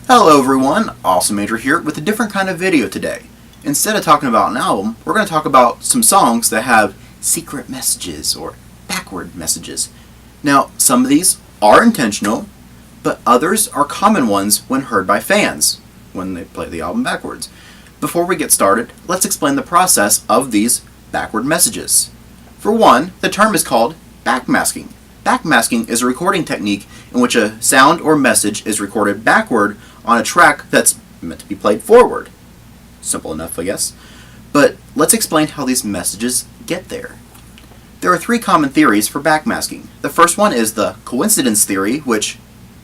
Hello everyone, Awesome Major here with a different kind of video today. Instead of talking about an album, we're going to talk about some songs that have secret messages or backward messages. Now, some of these are intentional, but others are common ones when heard by fans when they play the album backwards. Before we get started, let's explain the process of these backward messages. For one, the term is called backmasking. Backmasking is a recording technique in which a sound or message is recorded backward on a track that's meant to be played forward. Simple enough, I guess. But let's explain how these messages get there. There are three common theories for backmasking. The first one is the coincidence theory, which,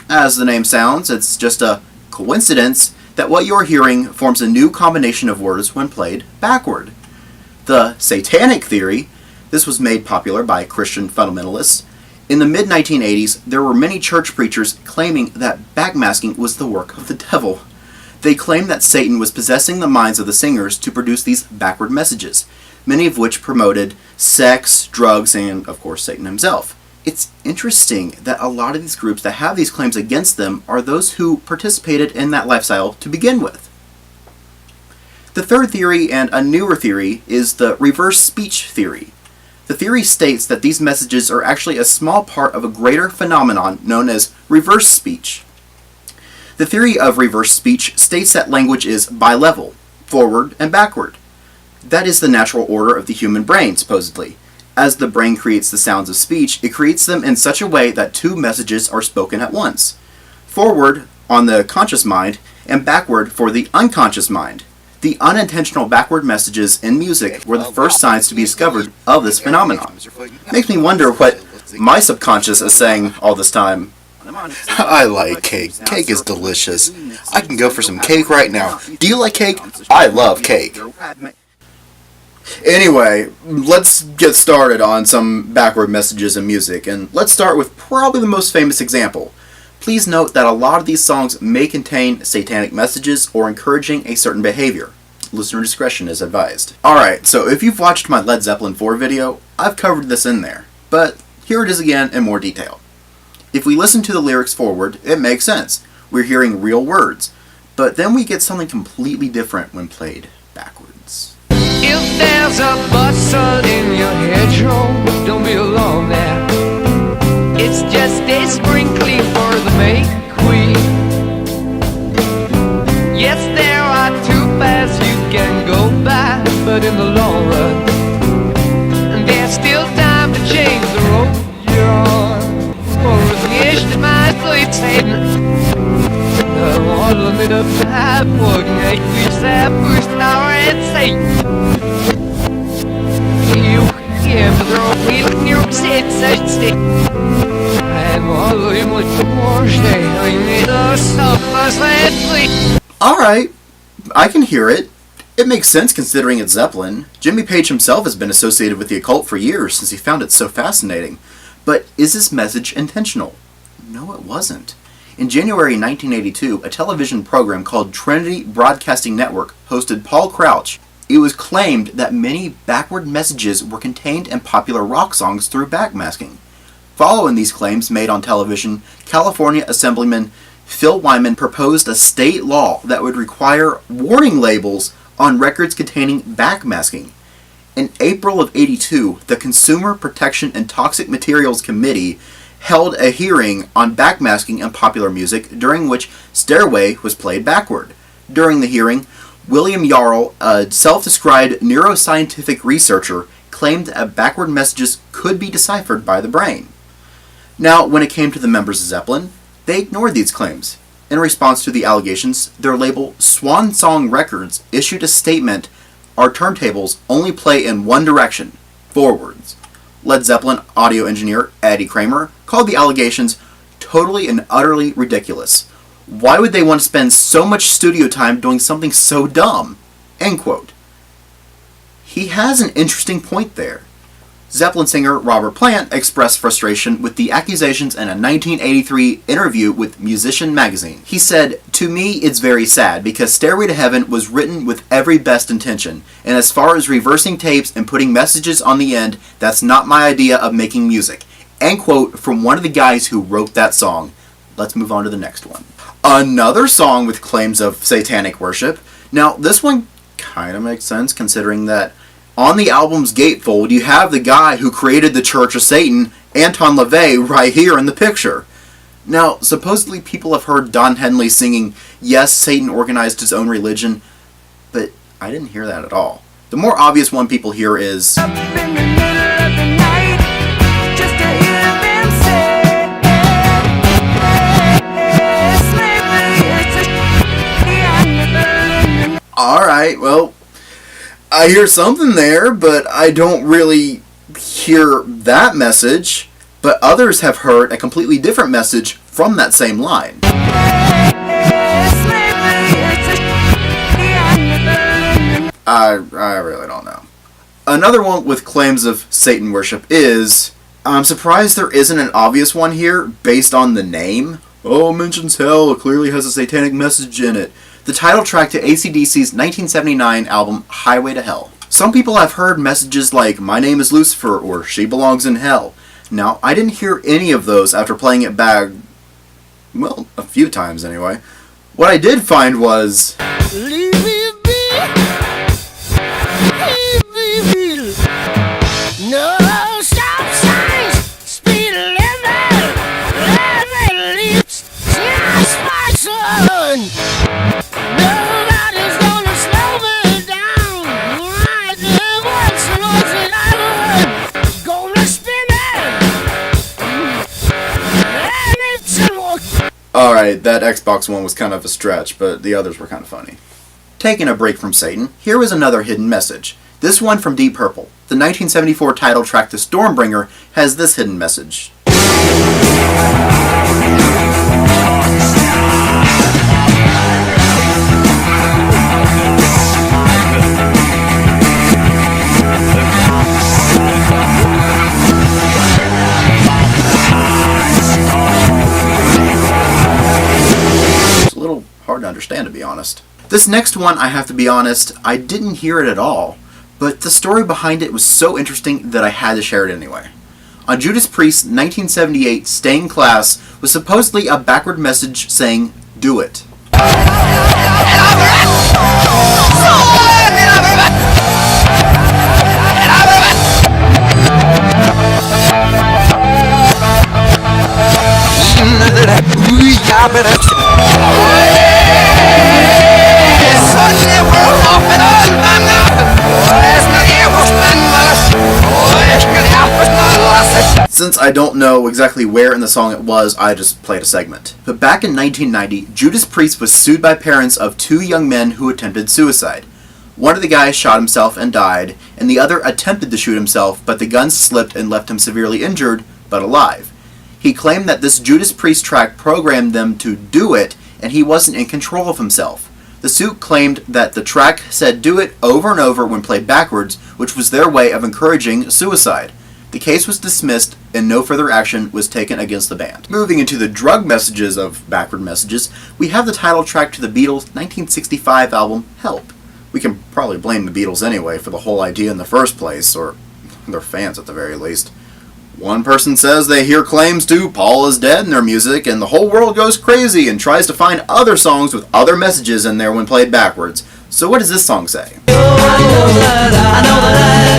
as the name sounds, it's just a coincidence that what you're hearing forms a new combination of words when played backward. The Satanic theory, this was made popular by Christian fundamentalists. In the mid-1980s, there were many church preachers claiming that backmasking was the work of the devil. They claimed that Satan was possessing the minds of the singers to produce these backward messages, many of which promoted sex, drugs, and, of course, Satan himself. It's interesting that a lot of these groups that have these claims against them are those who participated in that lifestyle to begin with. The third theory, and a newer theory, is the reverse speech theory. The theory states that these messages are actually a small part of a greater phenomenon known as reverse speech. The theory of reverse speech states that language is bilevel, forward and backward. That is the natural order of the human brain, supposedly. As the brain creates the sounds of speech, it creates them in such a way that two messages are spoken at once. Forward on the conscious mind, and backward for the unconscious mind. The unintentional backward messages in music were the first signs to be discovered of this phenomenon. Makes me wonder what my subconscious is saying all this time. I like cake. Cake is delicious. I can go for some cake right now. Do you like cake? I love cake. Anyway, let's get started on some backward messages in music, and let's start with probably the most famous example. Please note that a lot of these songs may contain satanic messages or encouraging a certain behavior. Listener discretion is advised. Alright, so if you've watched my Led Zeppelin 4 video, I've covered this in there, but here it is again in more detail. If we listen to the lyrics forward, it makes sense. We're hearing real words, but then we get something completely different when played backwards. If there's a bustle in your hedgerow, don't be alone there. It's just a sprinkling for the May Queen. Yes, there are two paths you can go by, but in the long run, there's still time to change the road you're on. For the wish that my sleep's hidden. I want to limit up the high point, make me sad, push tower and say. You can't throw me in your seat, such stick. Alright, I can hear it. It makes sense considering it's Zeppelin. Jimmy Page himself has been associated with the occult for years since he found it so fascinating. But is this message intentional? No, it wasn't. In January 1982, a television program called Trinity Broadcasting Network hosted Paul Crouch. It was claimed that many backward messages were contained in popular rock songs through backmasking. Following these claims made on television, California Assemblyman Phil Wyman proposed a state law that would require warning labels on records containing backmasking. In April of '82, the Consumer Protection and Toxic Materials Committee held a hearing on backmasking in popular music, during which Stairway was played backward. During the hearing, William Yarl, a self-described neuroscientific researcher, claimed that backward messages could be deciphered by the brain. Now, when it came to the members of Zeppelin, they ignored these claims. In response to the allegations, their label Swan Song Records issued a statement, "Our turntables only play in one direction, forwards." Led Zeppelin audio engineer Eddie Kramer called the allegations totally and utterly ridiculous. Why would they want to spend so much studio time doing something so dumb? End quote. he has an interesting point there. Zeppelin singer Robert Plant expressed frustration with the accusations in a 1983 interview with Musician magazine. He said, "To me, it's very sad because Stairway to Heaven was written with every best intention, and as far as reversing tapes and putting messages on the end, that's not my idea of making music." End quote from one of the guys who wrote that song. Let's move on to the next one. Another song with claims of satanic worship. Now, this one kind of makes sense considering that on the album's gatefold, you have the guy who created the Church of Satan, Anton LaVey, right here in the picture. Now, supposedly people have heard Don Henley singing, "Yes, Satan organized his own religion," but I didn't hear that at all. The more obvious one people hear is, alright, well, I hear something there, but I don't really hear that message. But others have heard a completely different message from that same line. I really don't know. Another one with claims of Satan worship is, I'm surprised there isn't an obvious one here based on the name. Oh, mentions hell, it clearly has a satanic message in it. The title track to AC/DC's 1979 album Highway to Hell. Some people have heard messages like "My name is Lucifer" or "She belongs in hell." Now, I didn't hear any of those after playing it back, well, a few times anyway. What I did find was, Leave me be. Leave me be. No stop signs. Speed limit. Lemon leaps. Just my son. Nobody's gonna slow me down. I did once and once and I would. Gonna spin it. alright, that Xbox one was kind of a stretch, but the others were kind of funny. Taking a break from Satan, here is another hidden message. This one from Deep Purple. The 1974 title track to Stormbringer has this hidden message. It's a little hard to understand, to be honest. This next one, I have to be honest, I didn't hear it at all, but the story behind it was so interesting that I had to share it anyway. On Judas Priest's 1978 Stained Class was supposedly a backward message saying, "Do it." Since I don't know exactly where in the song it was, I just played a segment. But back in 1990, Judas Priest was sued by parents of two young men who attempted suicide. One of the guys shot himself and died, and the other attempted to shoot himself, but the gun slipped and left him severely injured, but alive. He claimed that this Judas Priest track programmed them to do it, and he wasn't in control of himself. The suit claimed that the track said "do it" over and over when played backwards, which was their way of encouraging suicide. The case was dismissed, and no further action was taken against the band. Moving into the drug messages of backward messages, we have the title track to the Beatles' 1965 album, Help. We can probably blame the Beatles anyway for the whole idea in the first place, or their fans at the very least. One person says they hear claims to "Paul is dead" in their music, and the whole world goes crazy and tries to find other songs with other messages in there when played backwards. So what does this song say? I know that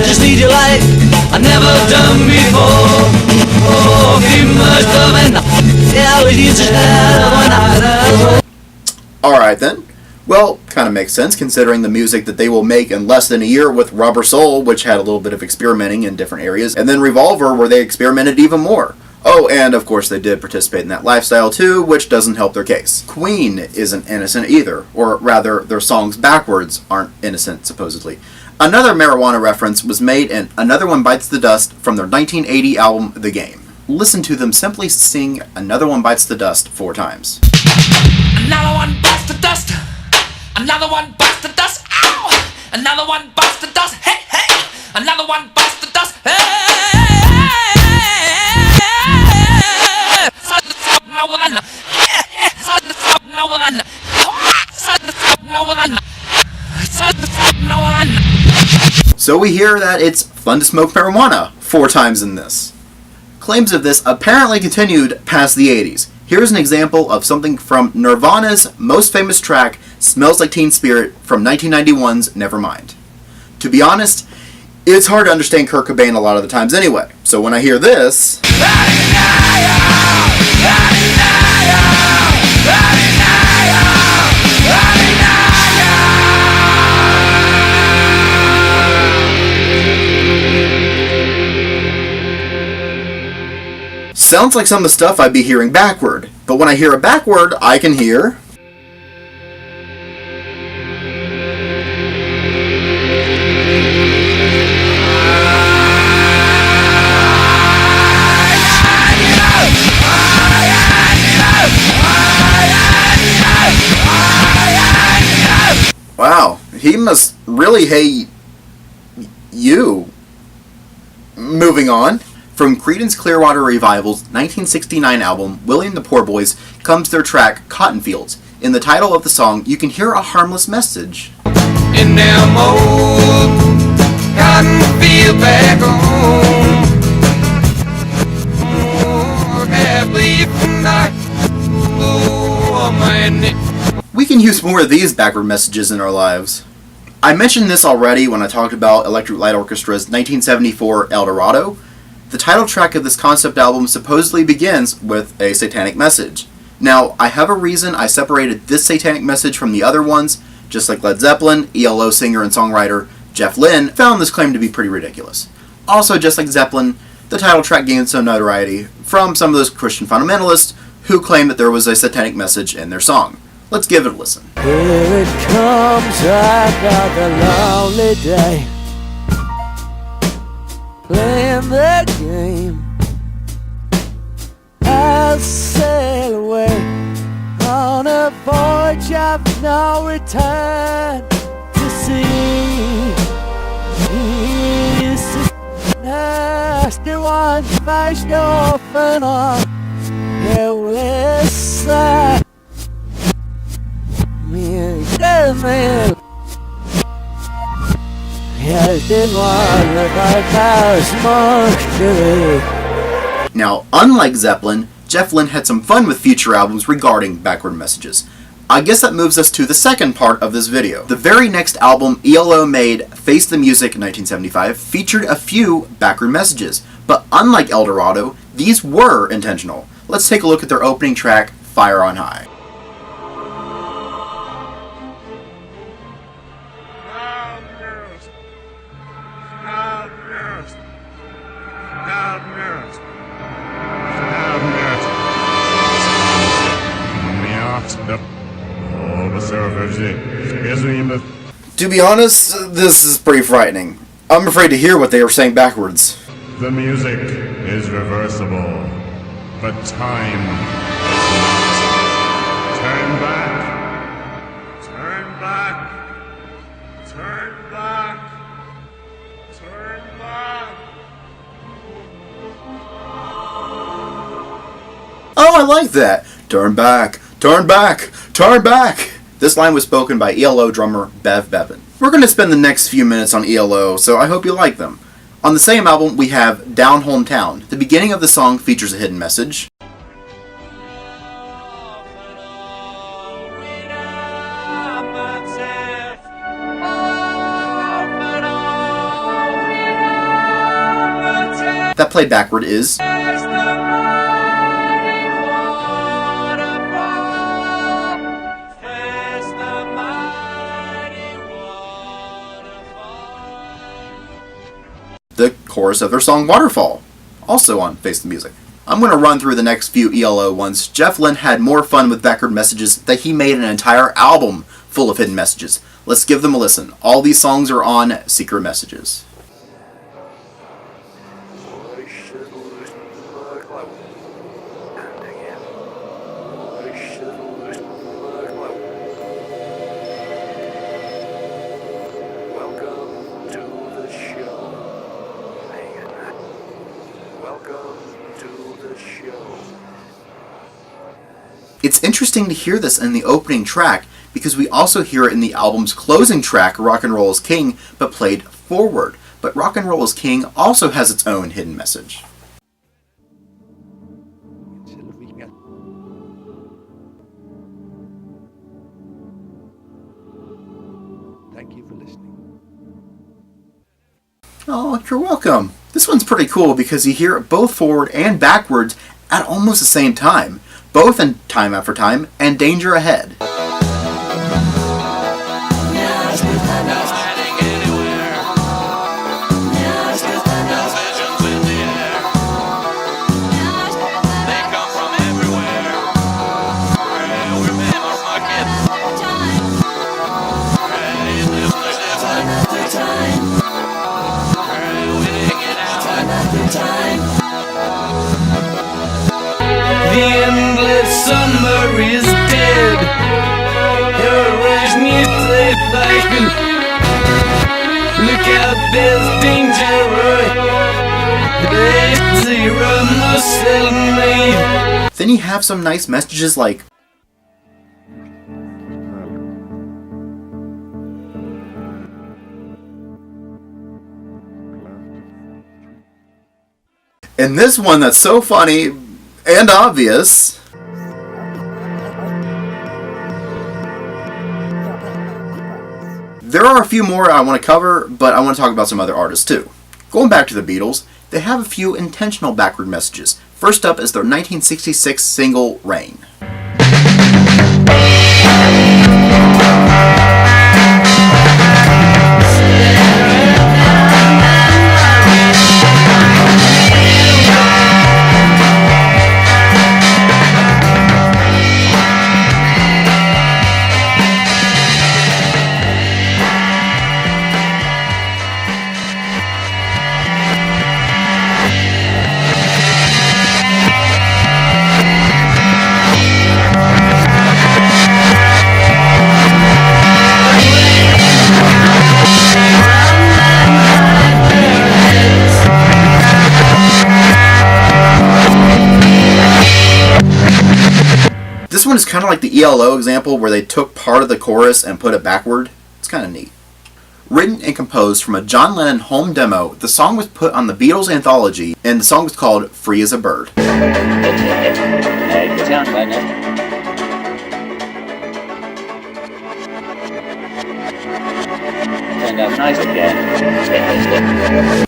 I just need your light. I've never done before. Oh, give much love and yeah, we need to have. Alright then. Well, kind of makes sense considering the music that they will make in less than a year with Rubber Soul, which had a little bit of experimenting in different areas, and then Revolver, where they experimented even more. Oh, and of course they did participate in that lifestyle too, which doesn't help their case. Queen isn't innocent either, or rather, their songs backwards aren't innocent, supposedly. Another marijuana reference was made in Another One Bites the Dust from their 1980 album, The Game. Listen to them simply sing Another One Bites the Dust 4 times. Another one bites the dust. Another one bites the dust. Ow! Another one bites the dust. Hey, hey! Another one bites the dust. So we hear that it's fun to smoke marijuana 4 times in this. Claims of this apparently continued past the 80s. Here's an example of something from Nirvana's most famous track, Smells Like Teen Spirit, from 1991's Nevermind. To be honest, it's hard to understand Kurt Cobain a lot of the times anyway, so when I hear this... Sounds like some of the stuff I'd be hearing backward, but when I hear it backward, I can hear... Wow, he must really hate you. Moving on. From Creedence Clearwater Revival's 1969 album, Willie and the Poor Boys, comes their track, Cotton Fields. In the title of the song, you can hear a harmless message. In them old cotton field back home. Oh, happily not. Oh, man. We can use more of these backward messages in our lives. I mentioned this already when I talked about Electric Light Orchestra's 1974 El Dorado. The title track of this concept album supposedly begins with a satanic message. Now, I have a reason I separated this satanic message from the other ones, just like Led Zeppelin, ELO singer and songwriter Jeff Lynne found this claim to be pretty ridiculous. Also, just like Zeppelin, the title track gained some notoriety from some of those Christian fundamentalists who claimed that there was a satanic message in their song. Let's give it a listen. Here it comes another lonely day, playing the game. I'll sail away on a voyage of no return to sea. This is nasty one, faced often on careless side. Me and me. Now, unlike Zeppelin, Jeff Lynne had some fun with future albums regarding backward messages. I guess that moves us to the second part of this video. The very next album ELO made, Face the Music 1975, featured a few backward messages, but unlike El Dorado, these were intentional. Let's take a look at their opening track, Fire on High. To be honest, this is pretty frightening. I'm afraid to hear what they are saying backwards. The music is reversible, but time is not. Turn back. Turn back. Turn back. Turn back. Oh, I like that. Turn back. Turn back. Turn back. This line was spoken by ELO drummer Bev Bevan. We're going to spend the next few minutes on ELO, so I hope you like them. On the same album, we have Down Hometown. The beginning of the song features a hidden message. That played backward is... the chorus of their song Waterfall, also on Face the Music. I'm going to run through the next few ELO ones. Jeff Lynne had more fun with backward messages that he made an entire album full of hidden messages. Let's give them a listen. All these songs are on Secret Messages. Welcome to the show. It's interesting to hear this in the opening track because we also hear it in the album's closing track, Rock and Roll is King, but played forward. But Rock and Roll is King also has its own hidden message. Thank you for listening. Oh, you're welcome. This one's pretty cool because you hear it both forward and backwards at almost the same time, both in Time After Time and Danger Ahead. The endless summer is dead. Look out, there's danger. Zero muscle made. Then you have some nice messages like, and this one that's so funny and obvious. There are a few more I want to cover, but I want to talk about some other artists too. Going back to the Beatles, they have a few intentional backward messages. First up is their 1966 single, Rain. This one is kind of like the ELO example where they took part of the chorus and put it backward. It's kind of neat. Written and composed from a John Lennon home demo, the song was put on the Beatles anthology, and the song was called Free as a Bird.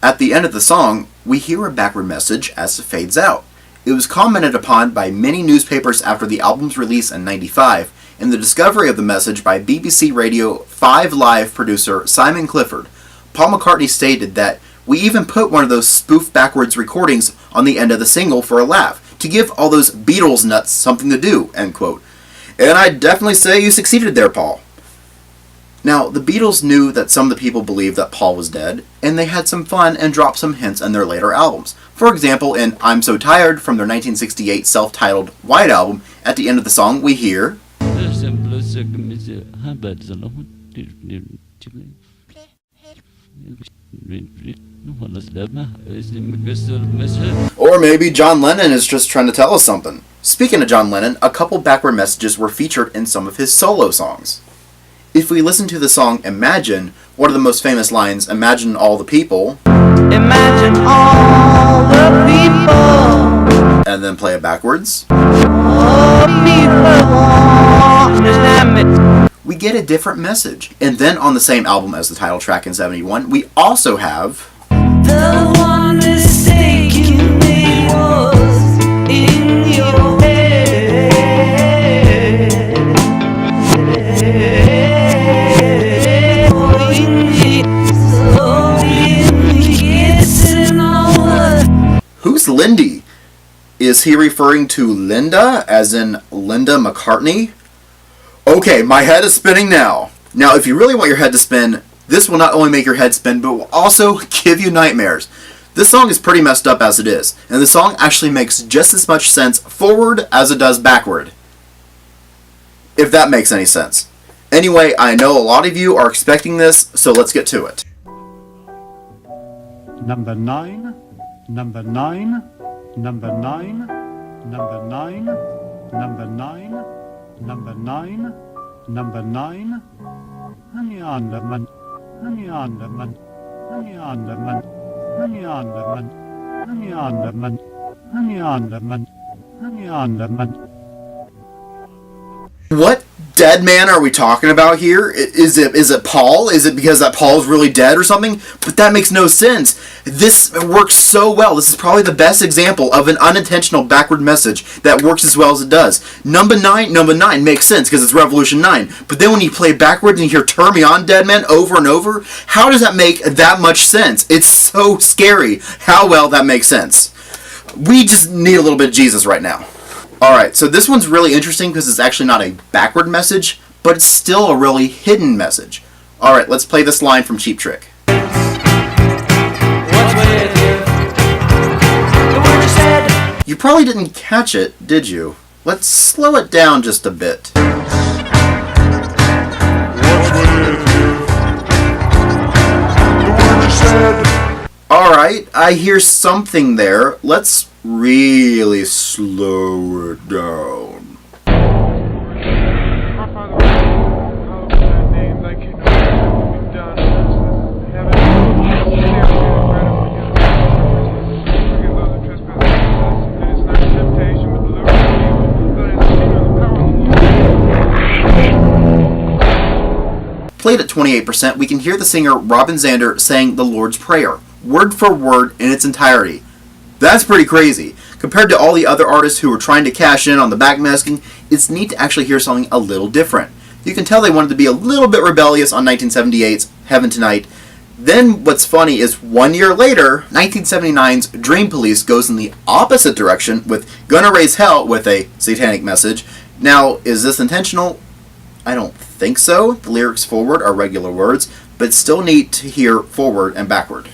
At the end of the song, we hear a backward message as it fades out. It was commented upon by many newspapers after the album's release in '95, and the discovery of the message by BBC Radio 5 Live producer Simon Clifford. Paul McCartney stated that, "We even put one of those spoof backwards recordings on the end of the single for a laugh, to give all those Beatles nuts something to do," end quote. And I'd definitely say you succeeded there, Paul. Now, the Beatles knew that some of the people believed that Paul was dead, and they had some fun and dropped some hints in their later albums. For example, in I'm So Tired from their 1968 self-titled White Album, at the end of the song we hear, or maybe John Lennon is just trying to tell us something. Speaking of John Lennon, a couple backward messages were featured in some of his solo songs. If we listen to the song Imagine, one of the most famous lines, "Imagine all the people," Imagine all the people. and then play it backwards, we get a different message. And then on the same album as the title track in '71, we also have The one mistake you made was in your head. Who's Lindy? Is he referring to Linda, as in Linda McCartney? Okay, my head is spinning now. Now, if you really want your head to spin, this will not only make your head spin, but will also give you nightmares. This song is pretty messed up as it is, and the song actually makes just as much sense forward as it does backward. If that makes any sense. Anyway, I know a lot of you are expecting this, so let's get to it. Number 9, number 9, number 9, number 9. number 9, number 9, number 9, honey underman, honey underman, honey underman, honey underman, honey underman, honey underman, honey underman. What dead man are we talking about here? Is it Paul? Is it because that Paul's really dead or something? But that makes no sense. This works so well. This is probably the best example of an unintentional backward message that works as well as it does. Number 9 makes sense because it's Revolution 9. But then when you play backwards and you hear "Turn Me On, Dead Man" over and over, how does that make that much sense? It's so scary how well that makes sense. We just need a little bit of Jesus right now. Alright, so this one's really interesting because it's actually not a backward message, but it's still a really hidden message. Alright, let's play this line from Cheap Trick. What's with you? The word you said. You probably didn't catch it, did you? Let's slow it down just a bit. Alright, I hear something there. Let's really slow it down. Played at 28%, we can hear the singer Robin Zander saying the Lord's Prayer, word for word in its entirety. That's pretty crazy. Compared to all the other artists who were trying to cash in on the backmasking, it's neat to actually hear something a little different. You can tell they wanted to be a little bit rebellious on 1978's Heaven Tonight. Then what's funny is 1 year later, 1979's Dream Police goes in the opposite direction with Gonna Raise Hell with a satanic message. Now, is this intentional? I don't think so. The lyrics forward are regular words, but it's still neat to hear forward and backward.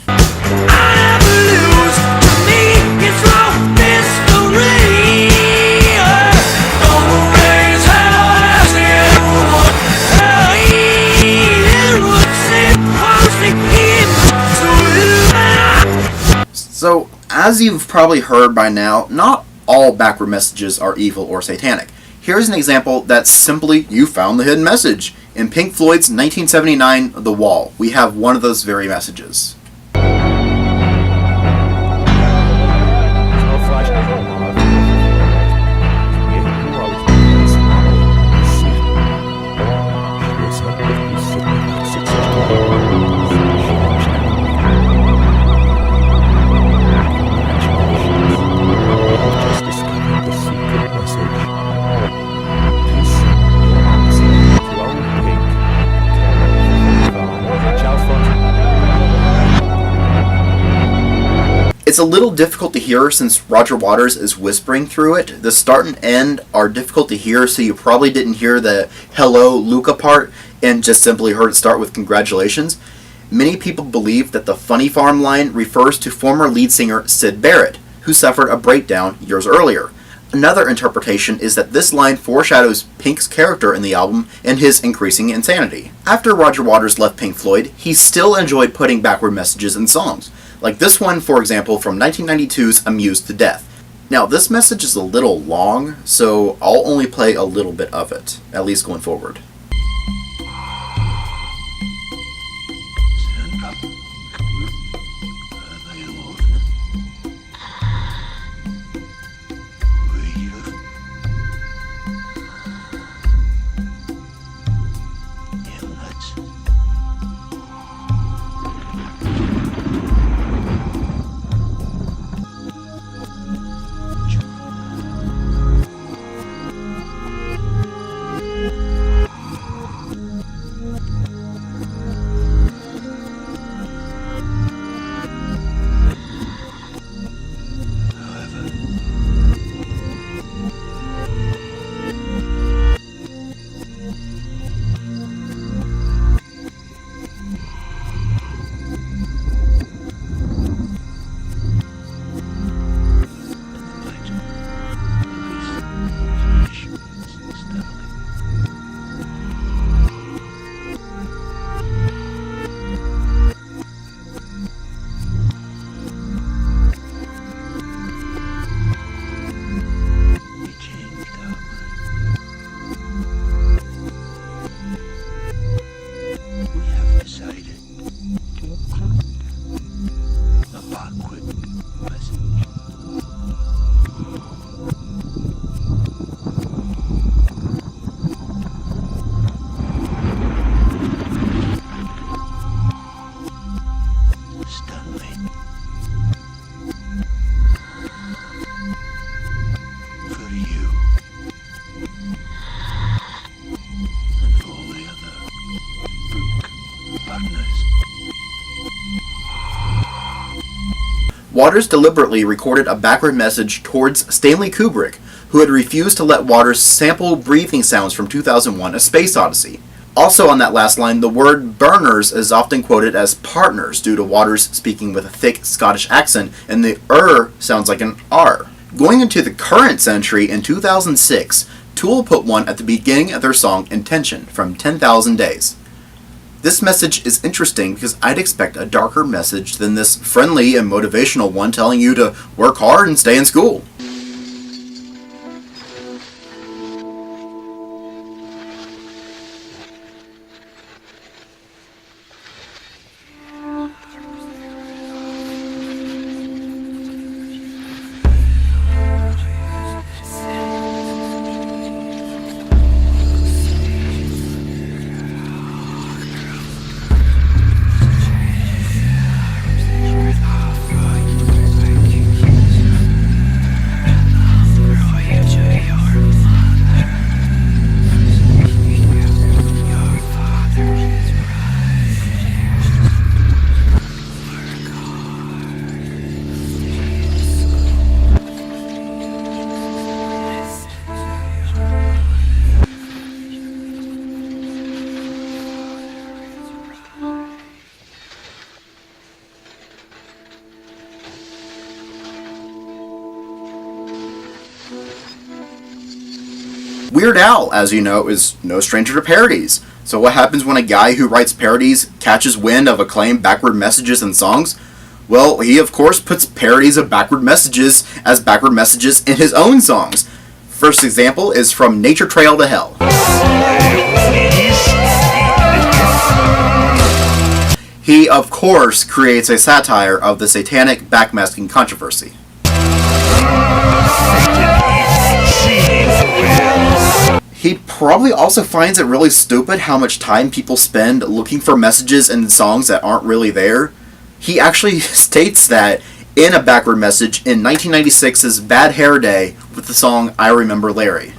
So, as you've probably heard by now, not all backward messages are evil or satanic. Here's an example that's simply, you found the hidden message. In Pink Floyd's 1979 The Wall, we have one of those very messages. It's a little difficult to hear since Roger Waters is whispering through it. The start and end are difficult to hear, so you probably didn't hear the "Hello, Luca" part and just simply heard it start with "Congratulations." Many people believe that the "Funny Farm" line refers to former lead singer Syd Barrett, who suffered a breakdown years earlier. Another interpretation is that this line foreshadows Pink's character in the album and his increasing insanity. After Roger Waters left Pink Floyd, he still enjoyed putting backward messages in songs. Like this one, for example, from 1992's Amused to Death. Now, this message is a little long, so I'll only play a little bit of it, at least going forward. Waters deliberately recorded a backward message towards Stanley Kubrick, who had refused to let Waters sample breathing sounds from 2001: A Space Odyssey. Also on that last line, the word burners is often quoted as partners due to Waters speaking with a thick Scottish accent, and the sounds like an R. Going into the current century, in 2006, Tool put one at the beginning of their song Intention from 10,000 Days. This message is interesting because I'd expect a darker message than this friendly and motivational one telling you to work hard and stay in school. Weird Al, as you know, is no stranger to parodies. So what happens when a guy who writes parodies catches wind of acclaimed backward messages in songs? Well, he of course puts parodies of backward messages as backward messages in his own songs. First example is from Nature Trail to Hell. He of course creates a satire of the Satanic backmasking controversy. He probably also finds it really stupid how much time people spend looking for messages in songs that aren't really there. He actually states that in a backward message in 1996's Bad Hair Day with the song I Remember Larry.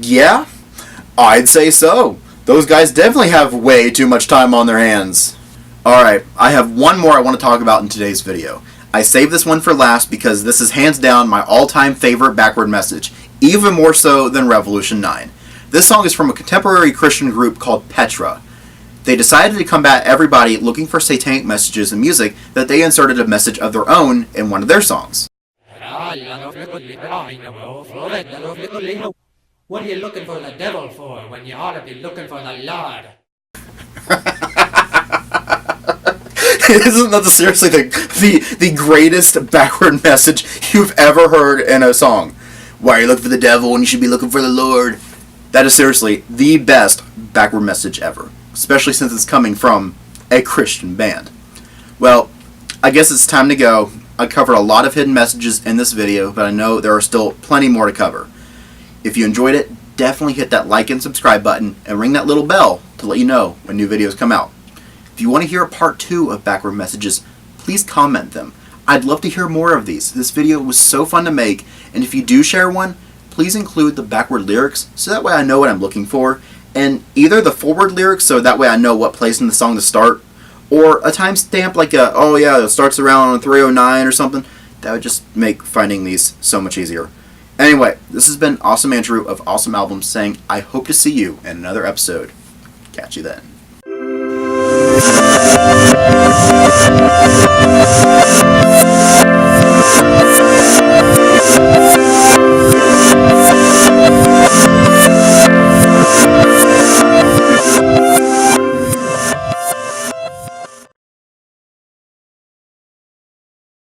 Yeah, I'd say so. Those guys definitely have way too much time on their hands. Alright, I have one more I want to talk about in today's video. I saved this one for last because this is hands down my all-time favorite backward message, even more so than Revolution 9. This song is from a contemporary Christian group called Petra. They decided to combat everybody looking for satanic messages in music that they inserted a message of their own in one of their songs. What are you looking for the devil for when you ought to be looking for the Lord? Isn't that seriously the greatest backward message you've ever heard in a song? Why are you looking for the devil when you should be looking for the Lord? That is seriously the best backward message ever, especially since it's coming from a Christian band. Well, I guess it's time to go. I covered a lot of hidden messages in this video, but I know there are still plenty more to cover. If you enjoyed it, definitely hit that like and subscribe button and ring that little bell to let you know when new videos come out. If you want to hear a part 2 of backward messages, please comment them. I'd love to hear more of these. This video was so fun to make, and if you do share one, please include the backward lyrics so that way I know what I'm looking for, and either the forward lyrics so that way I know what place in the song to start, or a timestamp like oh yeah, it starts around 309 or something. That would just make finding these so much easier. Anyway, this has been Awesome Andrew of Awesome Albums saying I hope to see you in another episode. Catch you then.